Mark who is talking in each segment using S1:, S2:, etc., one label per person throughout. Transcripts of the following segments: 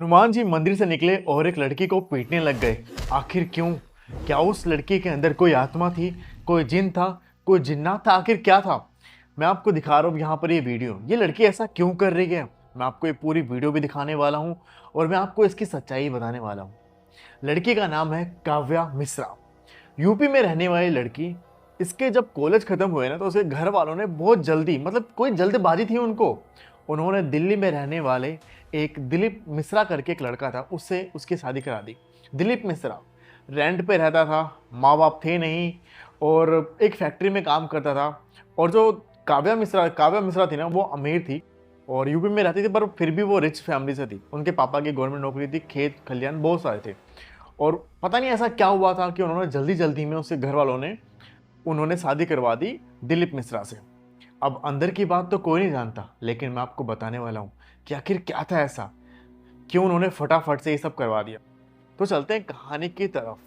S1: हनुमान जी मंदिर से निकले और एक लड़की को पीटने लग गए। आखिर क्यों? क्या उस लड़की के अंदर कोई आत्मा थी, कोई जिन था, कोई जिन्नात था? आखिर क्या था? मैं आपको दिखा रहा हूँ यहाँ पर ये वीडियो। ये लड़की ऐसा क्यों कर रही है, मैं आपको ये पूरी वीडियो भी दिखाने वाला हूँ और मैं आपको इसकी सच्चाई बताने वाला हूँ। लड़की का नाम है काव्या मिश्रा, यूपी में रहने वाली लड़की। इसके जब कॉलेज खत्म हुए ना तो उसके घर वालों ने बहुत जल्दी, मतलब कोई जल्दबाजी थी उनको, उन्होंने दिल्ली में रहने वाले एक दिलीप मिश्रा करके एक लड़का था, उससे उसकी शादी करा दी। दिलीप मिश्रा रेंट पे रहता था, माँ बाप थे नहीं और एक फैक्ट्री में काम करता था। और जो काव्या मिश्रा थी ना, वो अमीर थी और यूपी में रहती थी, पर फिर भी वो रिच फैमिली से थी। उनके पापा की गवर्नमेंट नौकरी थी, खेत खलियान बहुत सारे थे। और पता नहीं ऐसा क्या हुआ था कि उन्होंने जल्दी जल्दी में उसके घर वालों ने उन्होंने शादी करवा दी दिलीप मिश्रा से। अब अंदर की बात तो कोई नहीं जानता, लेकिन मैं आपको बताने वाला हूँ कि आखिर क्या था ऐसा, क्यों उन्होंने फटाफट से ये सब करवा दिया। तो चलते हैं कहानी की तरफ।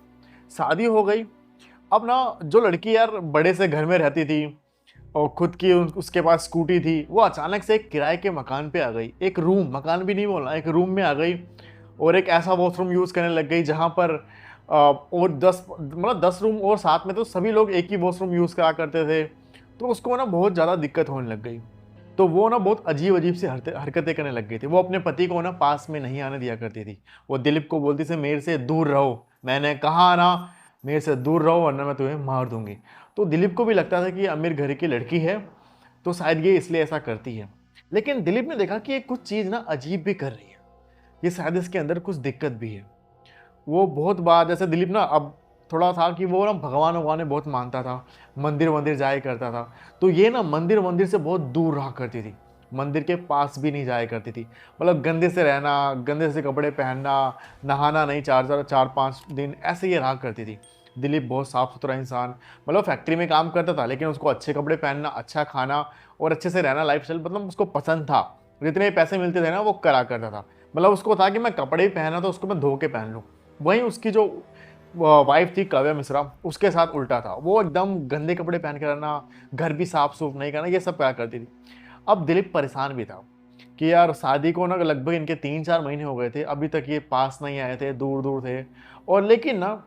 S1: शादी हो गई। अब ना जो लड़की यार बड़े से घर में रहती थी और खुद की उसके पास स्कूटी थी, वो अचानक से एक किराए के मकान पे आ गई। एक रूम, मकान भी नहीं बोलना, एक रूम में आ गई और एक ऐसा वॉशरूम यूज़ करने लग गई जहाँ पर और 10 रूम और साथ में तो सभी लोग एक ही वॉशरूम यूज़ करा करते थे। तो उसको ना बहुत ज़्यादा दिक्कत होने लग गई। तो वो ना बहुत अजीब अजीब सी हरकतें करने लग गई थी। वो अपने पति को ना पास में नहीं आने दिया करती थी। वो दिलीप को बोलती थी, मेरे से दूर रहो। मैंने कहा ना, मेरे से दूर रहो वरना मैं तुम्हें मार दूंगी। तो दिलीप को भी लगता था कि ये अमीर घर की लड़की है, तो शायद ये इसलिए ऐसा करती है। लेकिन दिलीप ने देखा कि ये कुछ चीज़ ना अजीब भी कर रही है, ये शायद इसके अंदर कुछ दिक्कत भी है। वो बहुत बार, जैसे दिलीप ना अब थोड़ा था कि वो ना भगवान भगवान में बहुत मानता था, मंदिर वंदिर जाया करता था। तो ये ना मंदिर वंदिर से बहुत दूर रहा करती थी, मंदिर के पास भी नहीं जाया करती थी। मतलब गंदे से रहना, गंदे से कपड़े पहनना, नहाना नहीं, 4-5 दिन ऐसे ये रहा करती थी। दिलीप बहुत साफ़ सुथरा इंसान, मतलब फैक्ट्री में काम करता था, लेकिन उसको अच्छे कपड़े पहनना, अच्छा खाना और अच्छे से रहना, लाइफस्टाइल मतलब उसको पसंद था। जितने पैसे मिलते थे ना वो करा करता था। मतलब उसको था कि मैं कपड़े ही पहना तो उसको मैं धो के पहन लूँ। वहीं उसकी जो वाइफ थी काव्या मिश्रा, उसके साथ उल्टा था। वो एकदम गंदे कपड़े पहन के रहना, घर भी साफ सूफ नहीं करना, ये सब करा करती थी। अब दिलीप परेशान भी था कि यार शादी को ना लगभग इनके 3-4 महीने हो गए थे, अभी तक ये पास नहीं आए थे, दूर दूर थे। और लेकिन ना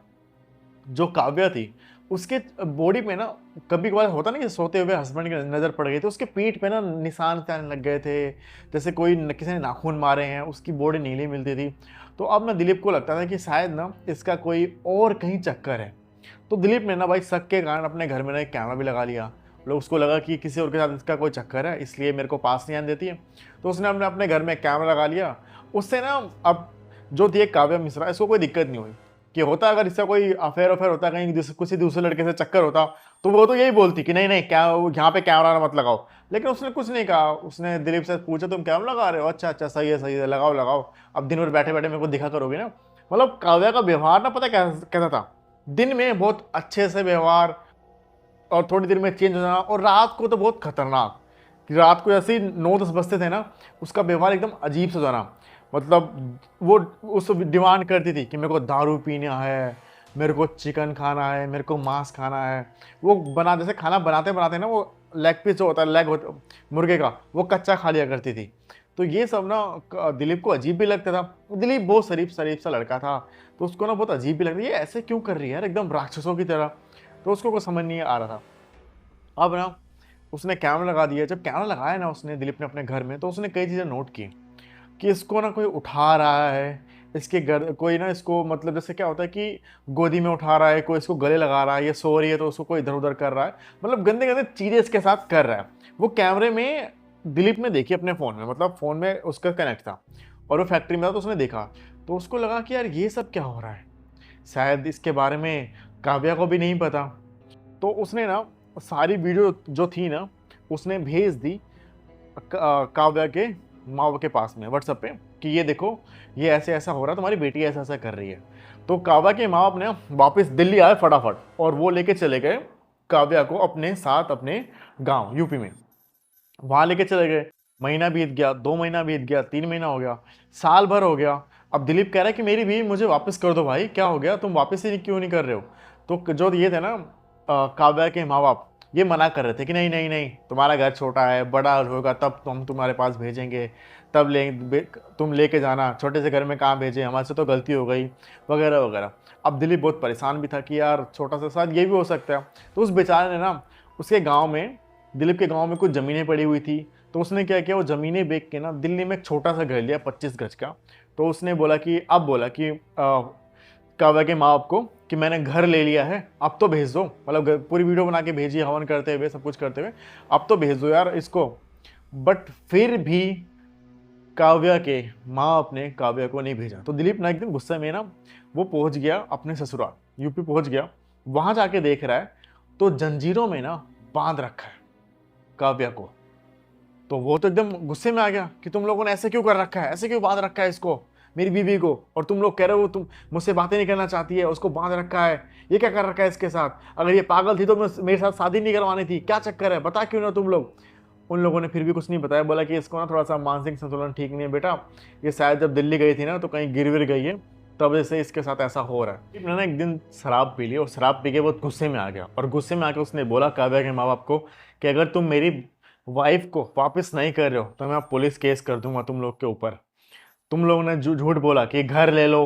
S1: जो काव्या थी, उसके बॉडी पे ना कभी कभार होता ना कि सोते हुए हस्बैंड की नज़र पड़ गई, तो उसके पीठ पे ना निशान से आने लग गए थे, जैसे कोई किसी ने नाखून मारे हैं। उसकी बॉडी नीली मिलती थी। तो अब ना दिलीप को लगता था कि शायद ना इसका कोई और कहीं चक्कर है। तो दिलीप ने ना भाई शक के कारण अपने घर में ना एक कैमरा भी लगा लिया। लोग उसको लगा कि किसी और के साथ इसका कोई चक्कर है, इसलिए मेरे को पास नहीं आने देती है। तो उसने अपने अपने घर में एक कैमरा लगा लिया। उससे ना अब जो थी एक काव्या मिश्रा, इसको कोई दिक्कत नहीं हुई। कि होता अगर इसका कोई अफेयर अफेयर होता, कहीं किसी दूसरे लड़के से चक्कर होता, तो वो तो यही बोलती कि नहीं नहीं, क्या यहाँ पे कैमरा मत लगाओ। लेकिन उसने कुछ नहीं कहा। उसने दिलीप से पूछा, तुम कैमरा लगा रहे हो? अच्छा अच्छा, सही है, लगाओ लगाओ। अब दिन भर बैठे बैठे मेरे को दिखा करोगे ना। मतलब काव्या का व्यवहार ना पता कैसा था, दिन में बहुत अच्छे से व्यवहार और थोड़ी देर में चेंज हो जाना, और रात को तो बहुत खतरनाक कि रात को ऐसे ही 9-10 बजते थे ना, उसका व्यवहार एकदम अजीब सा जाना। मतलब वो उस डिमांड करती थी कि मेरे को दारू पीना है, मेरे को चिकन खाना है, मेरे को मांस खाना है। वो बना, जैसे खाना बनाते बनाते ना, वो लेग पीस जो होता है, लेग होता मुर्गे का, वो कच्चा खा लिया करती थी। तो ये सब ना दिलीप को अजीब भी लगता था। दिलीप बहुत शरीफ शरीफ सा लड़का था, तो उसको ना बहुत अजीब भी लगता, ये ऐसे क्यों कर रही है यार, एकदम राक्षसों की तरह। तो उसको कुछ समझ नहीं आ रहा था। अब ना उसने कैमरा लगा दिया। जब कैमरा लगाया ना उसने, दिलीप ने अपने घर में, तो उसने कई चीज़ें नोट की कि इसको ना कोई उठा रहा है, इसके घर कोई ना इसको, मतलब जैसे क्या होता है कि गोदी में उठा रहा है, कोई इसको गले लगा रहा है, ये सो रही है तो उसको कोई इधर उधर कर रहा है। मतलब गंदे गंदे चीज़ें इसके साथ कर रहा है। वो कैमरे में दिलीप ने देखी अपने फ़ोन में, मतलब फ़ोन में उसका कनेक्ट था और वो फैक्ट्री में था, तो उसने देखा। तो उसको लगा कि यार ये सब क्या हो रहा है, शायद इसके बारे में काव्या को भी नहीं पता। तो उसने ना सारी वीडियो जो थी ना, उसने भेज दी काव्या के माँ के पास में व्हाट्सएप पे कि ये देखो, ये ऐसे ऐसा हो रहा है, तुम्हारी बेटी ऐसा ऐसा कर रही है। तो काव्या के माँ बाप ने वापस दिल्ली आए फटाफट और वो लेके चले गए काव्या को अपने साथ, अपने गांव यूपी में। वहां लेके चले गए। महीना बीत गया, 2 महीना बीत गया, 3 महीना हो गया, साल भर हो गया। अब दिलीप कह रहा है कि मेरी बीवी मुझे वापस कर दो भाई, क्या हो गया, तुम वापस ही क्यों नहीं कर रहे हो? तो जो ये थे ना काव्या के माँ बाप, ये मना कर रहे थे कि नहीं नहीं नहीं, तुम्हारा घर छोटा है, बड़ा होगा तब तो हम तुम्हारे पास भेजेंगे, तब तुम लेके जाना, छोटे से घर में कहाँ भेजें, हमारे से तो गलती हो गई, वगैरह वगैरह। अब दिलीप बहुत परेशान भी था कि यार छोटा सा शायद ये भी हो सकता है। तो उस बेचारे ने ना, उसके गाँव में, दिलीप के गाँव में कुछ ज़मीनें पड़ी हुई थी, तो उसने क्या किया, वो ज़मीनें बेच के ना दिल्ली में एक छोटा सा घर लिया 25 गज का। तो उसने बोला कि, अब बोला कि काव्या के माँ बाप को कि मैंने घर ले लिया है, अब तो भेज दो, मतलब पूरी वीडियो बना के भेजी, हवन करते हुए, सब कुछ करते हुए, अब तो भेज दो यार इसको। बट फिर भी काव्या के माँ बाप ने काव्या को नहीं भेजा। तो दिलीप ना एक दिन गुस्से में ना वो पहुंच गया अपने ससुराल, यूपी पहुंच गया। वहां जाके देख रहा है तो जंजीरों में ना बांध रखा है काव्या को। तो वो तो एकदम गुस्से में आ गया कि तुम लोगों ने ऐसे क्यों कर रखा है, ऐसे क्यों बांध रखा है इसको, मेरी बीवी को, और तुम लोग कह रहे हो तुम मुझसे बातें नहीं करना चाहती है, उसको बांध रखा है, ये क्या कर रखा है इसके साथ, अगर ये पागल थी तो मेरे साथ शादी नहीं करवानी थी, क्या चक्कर है, बता क्यों ना तुम लोग। उन लोगों ने फिर भी कुछ नहीं बताया, बोला कि इसको ना थोड़ा सा मानसिक संतुलन ठीक नहीं है बेटा, ये शायद जब दिल्ली गई थी ना तो कहीं गिर विर गई है, तब से इसके साथ ऐसा हो रहा है। इन्होंने एक दिन शराब पी ली और शराब पी के बहुत गुस्से में आ गया, और गुस्से में आके उसने बोला काव्या के माँ बाप को कि अगर तुम मेरी वाइफ को वापस नहीं कर रहे हो तो मैं पुलिस केस कर दूंगा तुम लोग के ऊपर। तुम लोगों ने झूठ बोला कि घर ले लो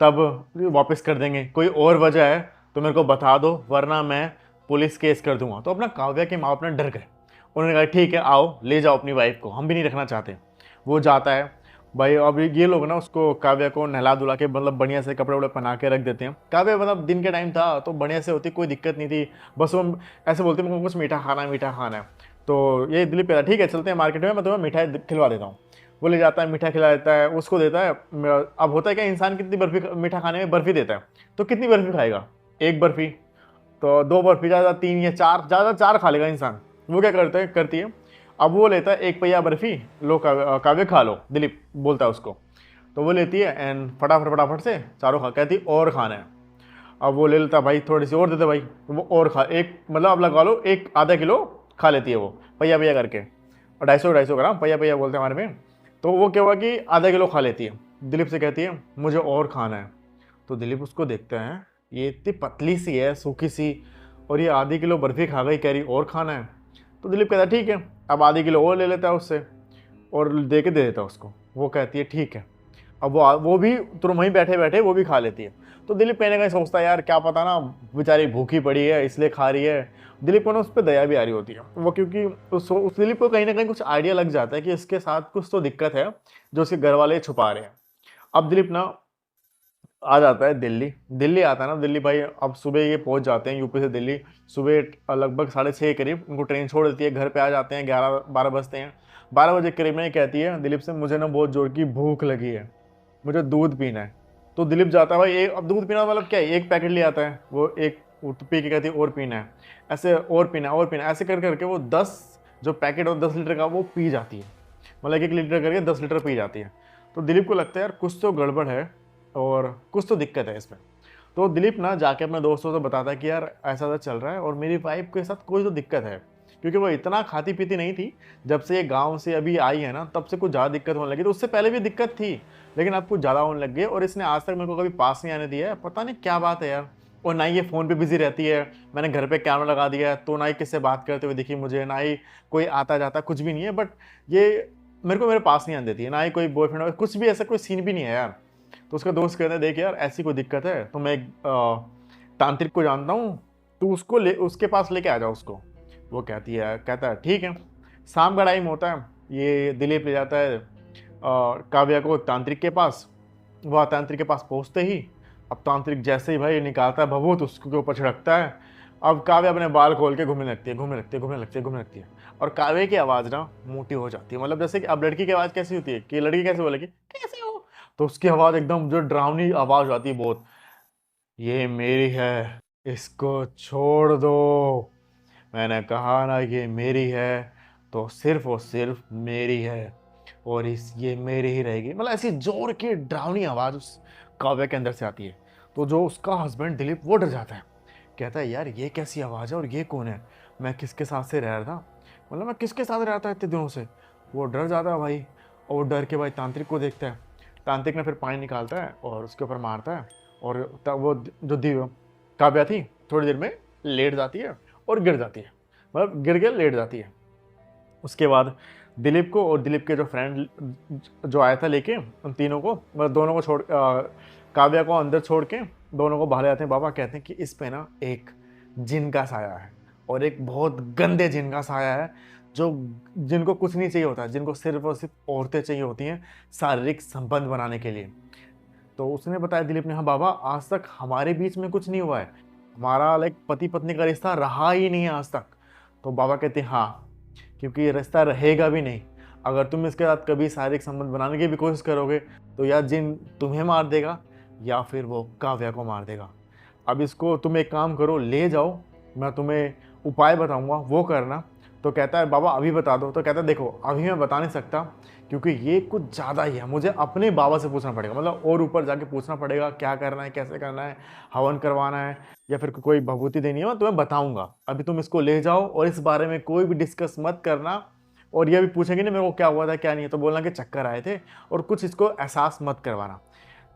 S1: तब वापस कर देंगे, कोई और वजह है तो मेरे को बता दो, वरना मैं पुलिस केस कर दूंगा। तो अपना काव्या के माँ बाप ने डर गए, उन्होंने कहा ठीक है आओ ले जाओ अपनी वाइफ को, हम भी नहीं रखना चाहते। वो जाता है भाई, अब ये लोग ना उसको काव्या को नहला धुला के मतलब बढ़िया से कपड़े वपड़े पहना के रख देते हैं। काव्या मतलब दिन के टाइम था तो बढ़िया से होती, कोई दिक्कत नहीं थी, बस वो ऐसे बोलते मेरे को कुछ मीठा खाना है, मीठा खाना है। तो ये दिलीप कहता ठीक है चलते हैं मार्केट में, मैं तुम्हें मिठाई खिलवा देता हूँ। वो ले जाता है, मीठा खिला देता है, उसको देता है। अब होता है क्या, इंसान कितनी बर्फी मीठा खाने में बर्फी देता है, तो कितनी बर्फी खाएगा, एक बर्फी, तो दो बर्फी, ज़्यादा तीन या चार, ज़्यादा चार खा लेगा इंसान। वो क्या करती है, अब वो लेता है एक पहिया बर्फी, लो काव्य खा लो, दिलीप बोलता है उसको। तो वो लेती है एंड फटाफट फटाफट से चारों खा, कहती और खाना है। अब वो ले लेता भाई, थोड़ी सी और देते भाई, तो वो और खा, एक मतलब अब लगा लो एक आधा किलो खा लेती है वो पहिया पहिया करके, और 250 ग्राम पहिया पहिया बोलते हैं हमारे में। तो वो क्या हुआ कि आधा किलो खा लेती है। दिलीप से कहती है मुझे और खाना है। तो दिलीप उसको देखते हैं, ये इतनी पतली सी है, सूखी सी, और ये आधी किलो बर्फी खा गई, कह रही और खाना है। तो दिलीप कहता है ठीक है, अब आधी किलो और ले लेता है उससे और दे देता है उसको। वो कहती है ठीक है। अब वो भी तुरंत वहीं बैठे बैठे वो भी खा लेती है। तो दिलीप कहीं ना कहीं सोचता है यार क्या पता ना बेचारी भूखी पड़ी है इसलिए खा रही है। दिलीप को ना उस पर दया भी आ रही होती है, वो क्योंकि उस दिलीप को कहीं ना कहीं कुछ आइडिया लग जाता है कि इसके साथ कुछ तो दिक्कत है जो उसके घर वाले छुपा रहे हैं। अब दिलीप ना आ जाता है दिल्ली, दिल्ली आता है ना दिल्ली भाई। अब सुबह ये पहुंच जाते हैं यूपी से दिल्ली, सुबह लगभग 6:30 करीब उनको ट्रेन छोड़ देती है, घर पे आ जाते हैं 11-12 बजते हैं। 12 बजे करीब में ये कहती है दिलीप से मुझे ना बहुत जोर की भूख लगी है, मुझे दूध पीना है। तो दिलीप जाता है भाई, एक अब दूध पीना मतलब क्या है, एक पैकेट ले आता है वो, एक पी के कहती है और पीना है, ऐसे और पीना और पीना, ऐसे कर करके वो 10 जो पैकेट और 10 लीटर का वो पी जाती है, मतलब 1 लीटर करके 10 लीटर पी जाती है। तो दिलीप को लगता है यार कुछ तो गड़बड़ है और कुछ तो दिक्कत है इसमें। तो दिलीप ना जाके अपने दोस्तों से बताता है कि यार ऐसा ऐसा चल रहा है और मेरी वाइफ के साथ कोई तो दिक्कत है, क्योंकि वो इतना खाती पीती नहीं थी। जब से ये गांव से अभी आई है ना तब से कुछ ज़्यादा दिक्कत होने लगी। तो उससे पहले भी दिक्कत थी लेकिन अब कुछ ज़्यादा होने लग गई, और इसने आज तक मेरे को कभी पास नहीं आने दिया है, पता नहीं क्या बात है यार। और ना ही ये फ़ोन पे बिजी रहती है, मैंने घर पे कैमरा लगा दिया है तो ना ही किससे बात करते हुए दिखी मुझे, ना ही कोई आता जाता, कुछ भी नहीं है। बट ये मेरे को मेरे पास नहीं आने देती है, ना ही कोई बॉयफ्रेंड, कुछ भी ऐसा कोई सीन भी नहीं है यार। तो उसका दोस्त कहता है देख यार ऐसी कोई दिक्कत है तो मैं एक तांत्रिक को जानता हूँ, तू उसके पास लेके आ जाओ उसको। वो कहता है ठीक है। शाम का टाइम होता है, ये दिलीप ले जाता है काव्या को तांत्रिक के पास। वह तांत्रिक के पास पहुँचते ही, अब तांत्रिक जैसे ही भाई निकालता है भभूत उसके ऊपर छिड़कता है। अब काव्या अपने बाल खोल के घूमने लगती है, घूमने लगती है। और काव्या की आवाज़ ना मोटी हो जाती है, मतलब जैसे कि अब लड़की की आवाज़ कैसी होती है कि लड़की कैसे बोलेगी कैसे हो, तो उसकी आवाज़ एकदम जो डरावनी आवाज़ आती है बहुत, ये मेरी है इसको छोड़ दो, मैंने कहा ना ये मेरी है तो सिर्फ और सिर्फ मेरी है, और ये मेरी ही रहेगी। मतलब ऐसी जोर की डरावनी आवाज़ उस काव्या के अंदर से आती है। तो जो उसका हस्बैंड दिलीप वो डर जाता है, कहता है यार ये कैसी आवाज़ है और ये कौन है, मैं किसके साथ से रह रहा था, मतलब मैं किसके साथ रहता है इतने दिनों से। वो डर जाता है भाई, और वो डर के भाई तांत्रिक को देखता है। तांत्रिक ने फिर पानी निकालता है और उसके ऊपर मारता है, और तब वो जो काव्या थी थोड़ी देर में लेट जाती है और गिर जाती है। मतलब गिर के लेट जाती है। उसके बाद दिलीप को और दिलीप के जो फ्रेंड जो आया था लेके उन तीनों को, मतलब दोनों को काव्या को अंदर छोड़ के दोनों को बाहर आते हैं। बाबा कहते हैं कि इस पे ना एक जिन का साया है, और एक बहुत गंदे जिन का साया है, जो जिनको कुछ नहीं चाहिए होता, जिनको सिर्फ और सिर्फ औरतें चाहिए होती हैं शारीरिक संबंध बनाने के लिए। तो उसने बताया दिलीप ने, हाँ बाबा आज तक हमारे बीच में कुछ नहीं हुआ है, हमारा लाइक पति पत्नी का रिश्ता रहा ही नहीं है आज तक। तो बाबा कहते हैं हाँ, क्योंकि ये रिश्ता रहेगा भी नहीं। अगर तुम इसके साथ कभी शारीरिक संबंध बनाने की भी कोशिश करोगे तो या जिन तुम्हें मार देगा या फिर वो काव्या को मार देगा। अब इसको तुम एक काम करो, ले जाओ, मैं तुम्हें उपाय बताऊंगा वो करना। तो कहता है बाबा अभी बता दो। तो कहता है देखो अभी मैं बता नहीं सकता, क्योंकि ये कुछ ज़्यादा ही है, मुझे अपने बाबा से पूछना पड़ेगा, मतलब और ऊपर जाके पूछना पड़ेगा क्या करना है, कैसे करना है, हवन करवाना है या फिर कोई भभूति देनी है, मैं तुम्हें बताऊंगा। अभी तुम इसको ले जाओ और इस बारे में कोई भी डिस्कस मत करना। और ये भी पूछेंगे ना मेरे को क्या हुआ था क्या नहीं है, तो बोलना कि चक्कर आए थे, और कुछ इसको एहसास मत करवाना।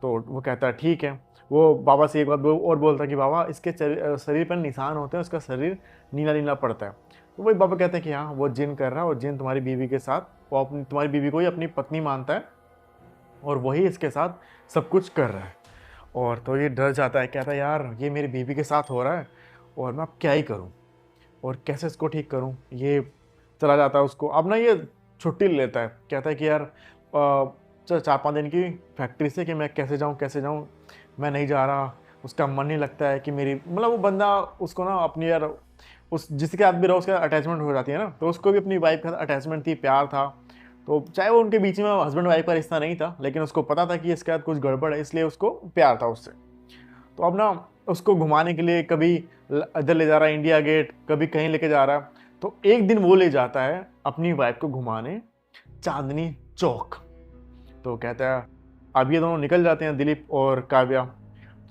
S1: तो वो कहता है ठीक है। वो बाबा से एक बात और बोलता है कि बाबा इसके शरीर पर निशान होते हैं, उसका शरीर नीला नीला पड़ता है। तो वही बाबा कहते हैं कि हाँ वो जिन कर रहा है, और जिन तुम्हारी बीवी के साथ, वो अपनी तुम्हारी बीवी को ही अपनी पत्नी मानता है और वही इसके साथ सब कुछ कर रहा है। और तो ये डर जाता है, कहता है यार ये मेरी बीवी के साथ हो रहा है और मैं अब क्या ही करूँ और कैसे इसको ठीक करूँ। ये चला जाता है उसको, अब ना ये छुट्टी ले लेता है, कहता है कि यार 4-5 दिन की फैक्ट्री से कि मैं कैसे जाऊँ, मैं नहीं जा रहा। उसका मन नहीं लगता है कि मेरी, मतलब वो बंदा उसको ना अपनी यार उस जिसके साथ भी रहो उसका अटैचमेंट हो जाती है ना, तो उसको भी अपनी वाइफ का अटैचमेंट थी, प्यार था। तो चाहे वो उनके बीच में हस्बैंड वाइफ का रिश्ता नहीं था, लेकिन उसको पता था कि इसके साथ कुछ गड़बड़ है, इसलिए उसको प्यार था उससे। तो अब ना उसको घुमाने के लिए कभी इधर ले जा रहा है इंडिया गेट, कभी कहीं लेके जा रहा है। तो एक दिन वो ले जाता है अपनी वाइफ को घुमाने चांदनी चौक। तो कहता है अब ये दोनों निकल जाते हैं दिलीप और काव्या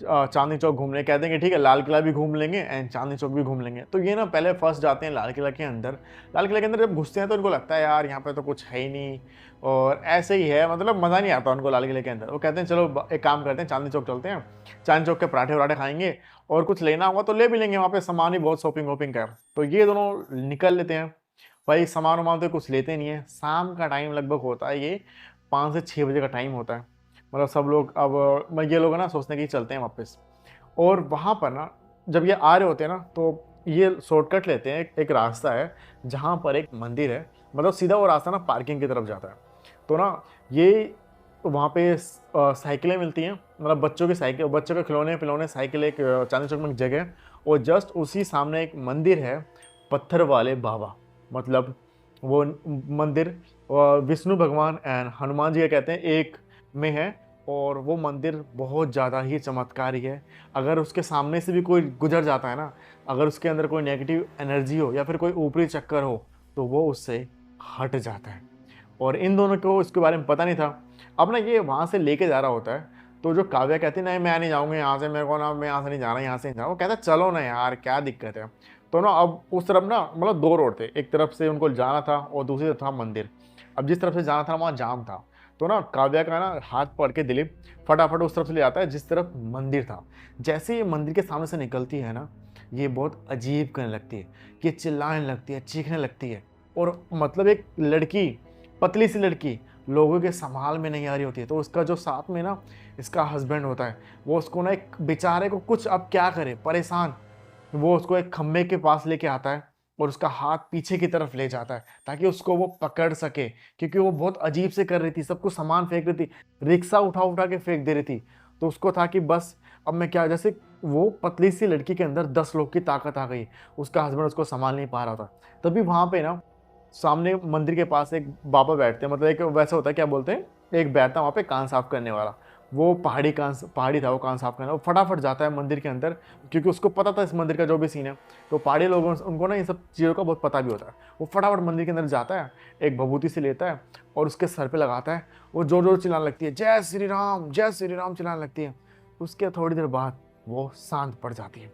S1: चांदनी चौक घूमने। कहते हैं कि ठीक है लाल किला भी घूम लेंगे एंड चांदनी चौक भी घूम लेंगे। तो ये ना पहले फर्स्ट जाते हैं लाल किला के अंदर। लाल किला के अंदर जब घुसते हैं तो इनको लगता है यार यहाँ पे तो कुछ है ही नहीं और ऐसे ही है, मतलब मज़ा नहीं आता उनको लाल किले के अंदर। वो कहते हैं चलो एक काम करते हैं चांदनी चौक चलते हैं, चांदनी चौक के पराठे वराठे खाएंगे और कुछ लेना होगा तो ले भी लेंगे, वहाँ पे सामान ही बहुत शॉपिंग वॉपिंग का। तो ये दोनों निकल लेते हैं। भाई सामान वामान तो कुछ लेते नहीं है। शाम का टाइम लगभग होता है, ये 5 से 6 बजे का टाइम होता है। मतलब सब लोग अब ये लोग ना सोचते हैं कि चलते हैं वापस। और वहाँ पर ना जब ये आ रहे होते हैं ना तो ये शॉर्टकट लेते हैं, एक रास्ता है जहाँ पर एक मंदिर है, मतलब सीधा वो रास्ता ना पार्किंग की तरफ जाता है। तो ना ये वहाँ पे साइकिलें मिलती हैं, मतलब बच्चों की साइकिल, बच्चों के खिलौने पिलौने साइकिल, एक चांदनी चौक में एक जगह है और जस्ट उसी सामने एक मंदिर है, पत्थर वाले बाबा। मतलब वो मंदिर विष्णु भगवान एंड हनुमान जी का कहते हैं एक में है, और वो मंदिर बहुत ज़्यादा ही चमत्कारी है। अगर उसके सामने से भी कोई गुजर जाता है ना, अगर उसके अंदर कोई नेगेटिव एनर्जी हो या फिर कोई ऊपरी चक्कर हो तो वो उससे हट जाता है। और इन दोनों को इसके बारे में पता नहीं था। अब ना ये वहाँ से लेके जा रहा होता है, तो जो काव्या कहती है नहीं मैं नहीं जाऊँगी यहाँ से, मेरे को ना मैं यहाँ से नहीं जाना, यहाँ से नहीं जाना। वो कहता है चलो ना यार क्या दिक्कत है। तो ना अब उस तरफ ना मतलब 2 रोड थे, एक तरफ से उनको जाना था और दूसरी तरफ था मंदिर। अब जिस तरफ से जाना था वहाँ जाम था, तो ना काव्या का ना हाथ पकड़ के दिलीप फटाफट उस तरफ से ले जाता है जिस तरफ मंदिर था। जैसे ही मंदिर के सामने से निकलती है ना, ये बहुत अजीब करने लगती है, कि चिल्लाने लगती है, चीखने लगती है। और मतलब एक लड़की, पतली सी लड़की लोगों के संभाल में नहीं आ रही होती है। तो उसका जो साथ में ना इसका हस्बैंड होता है, वो उसको ना एक बेचारे को कुछ अब क्या करे परेशान, वो उसको एक खम्भे के पास लेके आता है और उसका हाथ पीछे की तरफ ले जाता है ताकि उसको वो पकड़ सके, क्योंकि वो बहुत अजीब से कर रही थी, सबको सामान फेंक रही थी, रिक्शा उठा उठा के फेंक दे रही थी। तो उसको था कि बस अब मैं क्या, जैसे वो पतली सी लड़की के अंदर 10 लोग की ताकत आ गई, उसका हस्बैंड उसको संभाल नहीं पा रहा था। तभी वहाँ पे ना सामने मंदिर के पास एक बाबा बैठते हैं, मतलब एक वैसा होता है क्या बोलते हैं, एक बैठता है वहाँ पे कान साफ करने वाला। वो पहाड़ी था वो कान साफ करना। वो फटाफट जाता है मंदिर के अंदर, क्योंकि उसको पता था इस मंदिर का जो भी सीन है। तो पहाड़ी लोगों उनको ना इन सब चीज़ों का बहुत पता भी होता है। वो फटाफट मंदिर के अंदर जाता है, एक भभूति से लेता है और उसके सर पे लगाता है। वो जोर जोर चिल्लाने लगती है जय श्री राम चिल्लाने लगती है। उसके थोड़ी देर बाद वो शांत पड़ जाती है।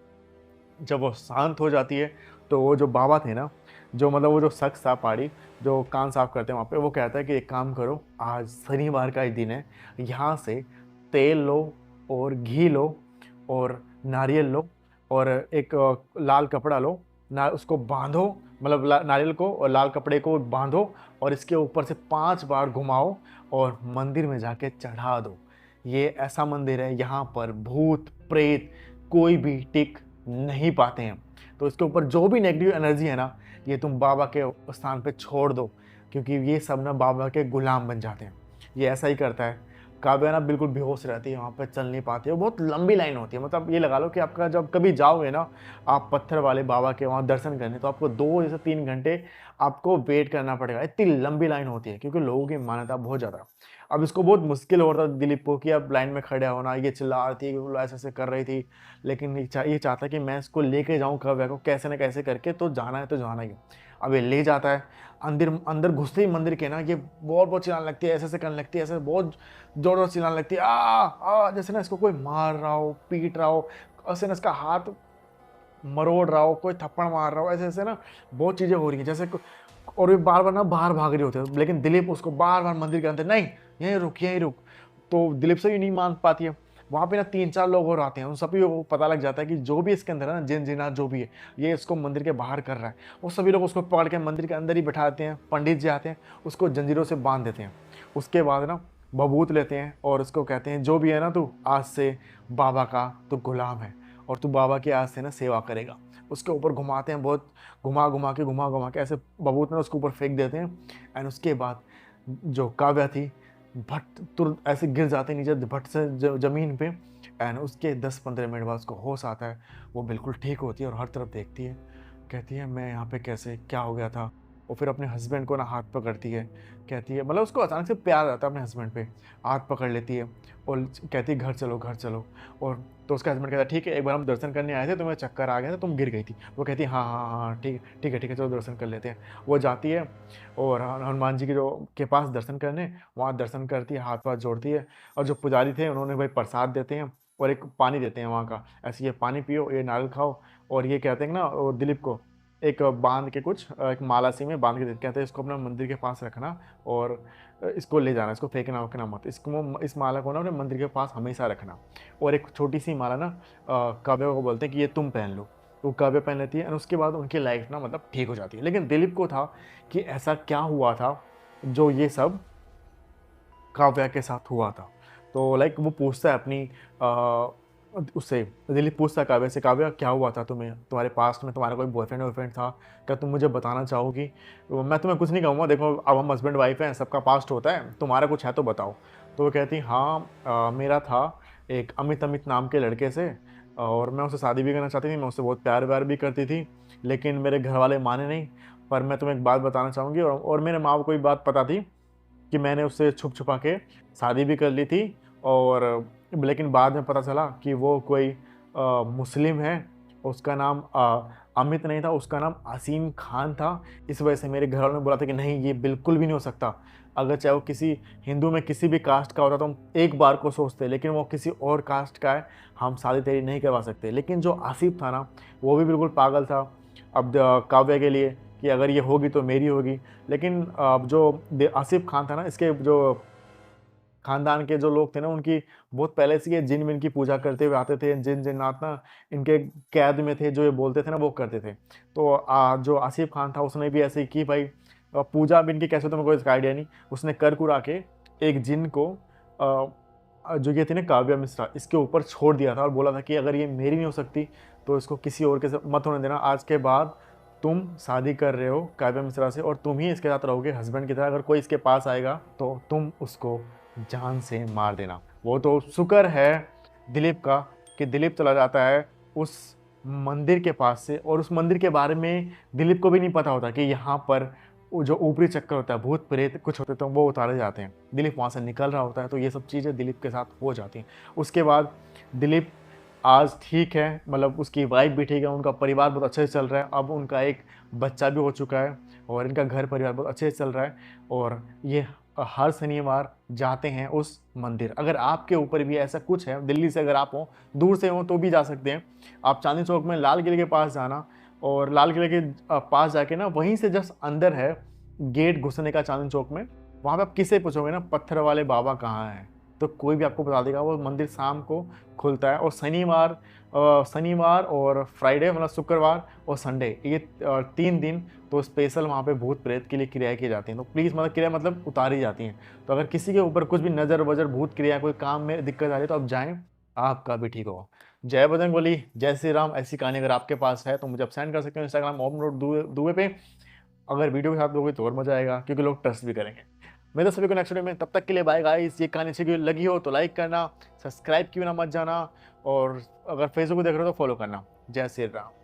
S1: जब वो शांत हो जाती है तो वो जो बाबा थे ना, जो मतलब वो जो शख्स था पहाड़ी जो कान साफ करते हैं वहाँ पे, वो कहता है कि एक काम करो, आज शनिवार का ही दिन है, यहाँ से तेल लो और घी लो और नारियल लो और एक लाल कपड़ा लो ना, उसको बांधो मतलब नारियल को और लाल कपड़े को बांधो और इसके ऊपर से 5 बार घुमाओ और मंदिर में जाके चढ़ा दो। ये ऐसा मंदिर है, यहाँ पर भूत प्रेत कोई भी टिक नहीं पाते हैं। तो इसके ऊपर जो भी नेगेटिव एनर्जी है ना, ये तुम बाबा के स्थान पे छोड़ दो, क्योंकि ये सब ना बाबा के गुलाम बन जाते हैं। ये ऐसा ही करता है। काव्या ना बिल्कुल बेहोश रहती है, वहाँ पे चल नहीं पाती है। बहुत लंबी लाइन होती है, मतलब ये लगा लो कि आपका जब कभी जाओगे ना आप पत्थर वाले बाबा के वहाँ दर्शन करने, तो आपको 2 से 3 घंटे आपको वेट करना पड़ेगा। इतनी लंबी लाइन होती है क्योंकि लोगों की मान्यता बहुत ज़्यादा है। अब इसको बहुत मुश्किल हो रहा था दिलीप को कि अब लाइन में खड़े होना, ये चिल्ला रही थी, वो ऐसे ऐसे कर रही थी, लेकिन ये चाहता कि मैं इसको लेके जाऊँ काव्या को कैसे न कैसे करके, तो जाना है तो जाना ही है। अब ये ले जाता है, अंदर अंदर घुसते ही मंदिर के ना ये बहुत बहुत चिल्लाने लगती है, ऐसे ऐसे करने लगती है, ऐसे बहुत जोर जोर चिल्लाने लगती है, आ जैसे ना इसको कोई मार रहा हो, पीट रहा हो, ऐसे ना इसका हाथ मरोड़ रहा हो, कोई थप्पड़ मार रहा हो, ऐसे ऐसे ना बहुत चीज़ें हो रही हैं जैसे। और ये बार बार ना बाहर भाग रही होती है, लेकिन दिलीप उसको बार बार मंदिर के अंदर, नहीं यहीं रुक यहीं रुक। तो दिलीप से भी नहीं मान पाती है। वहाँ पे ना 3-4 लोग और आते हैं, उन सभी को पता लग जाता है कि जो भी इसके अंदर है ना, जिन जिनात जो भी है, ये इसको मंदिर के बाहर कर रहा है। वो सभी लोग उसको पकड़ के मंदिर के अंदर ही बैठाते हैं। पंडित जी आते हैं, उसको जंजीरों से बांध देते हैं। उसके बाद ना बबूत लेते हैं और उसको कहते हैं जो भी है ना, तू आज से बाबा का तू गुलाम है और तू बाबा की आज से ना सेवा करेगा। उसके ऊपर घुमाते हैं, बहुत घुमा घुमा के ऐसे बबूत में उसके ऊपर फेंक देते हैं। एंड उसके बाद जो काव्या थी, भट तुरंत ऐसे गिर जाते हैं नीचे भट से ज़मीन पे। एंड उसके 10-15 मिनट बाद उसको होश आता है। वो बिल्कुल ठीक होती है और हर तरफ देखती है, कहती है मैं यहाँ पे कैसे, क्या हो गया था। और फिर अपने हस्बैंड को ना हाथ पकड़ती है, कहती है, मतलब उसको अचानक से प्यार आता है अपने हस्बैंड पे, हाथ पकड़ लेती है और कहती है घर चलो घर चलो। और तो उसका हस्बैंड कहता है ठीक है, एक बार हम दर्शन करने आए थे, तुम्हें चक्कर आ गया था, तुम गिर गई थी। वो कहती है हाँ हाँ हाँ ठीक ठीक है ठीक है, चलो दर्शन कर लेते हैं। वो जाती है और हनुमान जी के पास दर्शन करने, वहाँ दर्शन करती है, हाथ पाथ जोड़ती है। और जो पुजारी थे उन्होंने भाई प्रसाद देते हैं और एक पानी देते हैं वहाँ का, ऐसे ये पानी पियो, ये नारियल खाओ। और ये कहते हैं ना, और दिलीप को एक बांध के कुछ एक माला सी में बांध के देते, कहते हैं इसको अपना मंदिर के पास रखना और इसको ले जाना, इसको फेंकना वकना मत, इसको इस माला को ना अपने मंदिर के पास हमेशा रखना। और एक छोटी सी माला ना काव्या को बोलते हैं कि ये तुम पहन लो। तो काव्या पहन लेती है और उसके बाद उनकी लाइफ ना मतलब ठीक हो जाती है। लेकिन दिलीप को था कि ऐसा क्या हुआ था जो ये सब काव्या के साथ हुआ था। तो लाइक वो पूछता है अपनी उससे, दिलीप पूछता है काव्या से, काव्या क्या हुआ था तुम्हें, तुम्हारे पास्ट में तुम्हारा कोई बॉयफ्रेंड वॉयफ्रेंड था क्या, तुम मुझे बताना चाहोगी। मैं तुम्हें कुछ नहीं कहूँगा, देखो अब हम हस्बैंड वाइफ हैं, सबका पास्ट होता है, तुम्हारा कुछ है तो बताओ। तो वो कहती हाँ मेरा था एक अमित अमित नाम के लड़के से, और मैं उससे शादी भी करना चाहती थी, मैं उससे बहुत प्यार व्यार भी करती थी, लेकिन मेरे घर वाले माने नहीं। पर मैं तुम्हें एक बात बताना चाहूँगी, और मेरे माँ को कोई बात पता थी कि मैंने उससे छुप छुपा के शादी भी कर ली थी। और लेकिन बाद में पता चला कि वो कोई मुस्लिम है, उसका नाम अमित नहीं था, उसका नाम असीम खान था। इस वजह से मेरे घर वालों ने बोला था कि नहीं ये बिल्कुल भी नहीं हो सकता। अगर चाहे वो किसी हिंदू में किसी भी कास्ट का होता तो हम एक बार को सोचते, लेकिन वो किसी और कास्ट का है, हम शादी तेरी नहीं करवा सकते। लेकिन जो आसिफ था ना, वो भी बिल्कुल पागल था अब काव्या के लिए कि अगर ये होगी तो मेरी होगी। लेकिन जो आसिफ खान था ना, इसके जो खानदान के जो लोग थे ना, उनकी बहुत पहले से ये जिन विन की पूजा करते हुए आते थे। जिन जिन्नात ना इनके कैद में थे, जो ये बोलते थे ना वो करते थे। तो जो आसिफ खान था उसने भी ऐसे ही की भाई। पूजा भी इनकी कैसे तो मेरे को इसका आइडिया नहीं। उसने कर कुरा के एक जिन को जो ये थी ना काव्या मिश्रा, इसके ऊपर छोड़ दिया था और बोला था कि अगर ये मेरी नहीं हो सकती तो इसको किसी और के साथ मत होने देना। आज के बाद तुम शादी कर रहे हो काव्या मिश्रा से और तुम ही इसके साथ रहोगे हस्बैंड की तरह। अगर कोई इसके पास आएगा तो तुम उसको जान से मार देना। वो तो शुक्र है दिलीप का कि दिलीप चला जाता है उस मंदिर के पास से, और उस मंदिर के बारे में दिलीप को भी नहीं पता होता कि यहाँ पर वो जो ऊपरी चक्कर होता है, भूत प्रेत कुछ होते तो वो उतारे जाते हैं। दिलीप वहाँ से निकल रहा होता है, तो ये सब चीज़ें दिलीप के साथ हो जाती हैं। उसके बाद दिलीप आज ठीक है, मतलब उसकी वाइफ भी ठीक है, उनका परिवार बहुत अच्छे से चल रहा है। अब उनका एक बच्चा भी हो चुका है और इनका घर परिवार बहुत अच्छे से चल रहा है। और ये हर शनिवार जाते हैं उस मंदिर। अगर आपके ऊपर भी ऐसा कुछ है, दिल्ली से अगर आप हो, दूर से हो तो भी जा सकते हैं। आप चांदनी चौक में लाल किले के पास जाना, और लाल किले के पास जाके ना वहीं से जस्ट अंदर है गेट घुसने का चांदनी चौक में। वहाँ पे आप किससे पूछोगे ना पत्थर वाले बाबा कहाँ हैं, तो कोई भी आपको बता देगा। वो मंदिर शाम को खुलता है और शनिवार और फ्राइडे मतलब शुक्रवार और संडे ये 3 दिन तो स्पेशल वहाँ पे भूत प्रेत के लिए क्रियाएँ की जाती हैं। तो प्लीज़ मतलब क्रिया मतलब उतारी जाती हैं। तो अगर किसी के ऊपर कुछ भी नज़र वज़र भूत क्रिया कोई काम में दिक्कत आ रही है तो आप जाएँ, आपका भी ठीक होगा। जय बजरंगबली, जय श्री राम। ऐसी कहानी अगर आपके पास है तो मुझे आप सेंड कर सकते हो इंस्टाग्राम ओम रोड दुबे पे। अगर वीडियो के साथ दोगे तो और मजा आएगा क्योंकि लोग ट्रस्ट भी करेंगे। मैं तो सभी को नेक्स्ट वीडियो में, तब तक के लिए बाय गाइस। ये कहानी अच्छी लगी हो तो लाइक करना, सब्सक्राइब क्यों ना मत जाना, और अगर फेसबुक देख रहे हो तो फॉलो करना। जय श्री राम।